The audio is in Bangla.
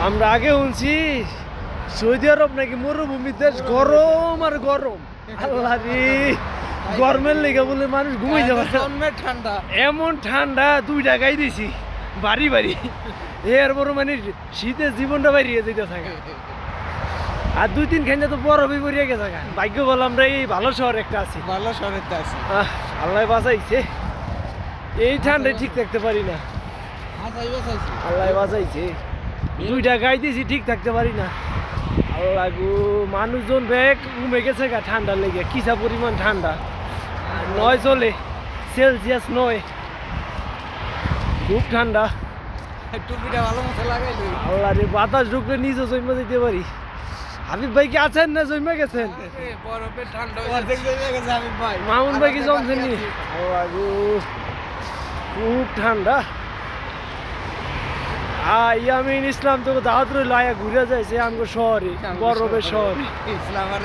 আমরা আগে শুনছি সৌদি আরব নাকি মরুভূমি দেশ, গরম আর গরম। আল্লাহ রে, গরমের লেগে বলে মানুষ ঘুমাই যাবে। ঠান্ডা এমন ঠান্ডা 2 টাকাই দিছি বাড়ি বাড়ি, এরপরও মানে শীতের জীবনটা বাইরিয়ে যেতে থাকে। আর 2-3 ঘন্টা তো বরফই পড়িয়ে গেছে। ভাগ্য বল আমরা এই ভালো শহর একটা আছি, ভালো শহরে আছে। আল্লাহ বাঁচাইছে। এই ঠান্ডায় ঠিক থাকতে পারি না, আল্লাহ বাঁচাইছে। 2 টাকাই দিছি, ঠিক থাকতে পারি না। আল্লাহ গো, মানুষজন ব্যাগ ঘুমে গেছে গা ঠান্ডা লেগে। কিসা পরিমাণ ঠান্ডা, 9 চলে সেলসিয়াস 9, খুব ঠান্ডা। টুপিটা ভালো মতো লাগাইলি। আল্লাহ রে, বাতাস ঢুকলে নিজে জমে দিতে পারি। হাবিব ভাই কি আছেন না জমে গেছেন? বরফে ঠান্ডা অর্ধেক জমে গেছে হাবিব ভাই। মামুন ভাই কি জমছেন নি? আল্লাহ গো, খুব ঠান্ডা। ইয়ামিন ইসলাম তো দাওয়াত রইল, আয়া ঘুরে যাইছে আমগো শহরে, বরফের শহরে। ইসলাম আর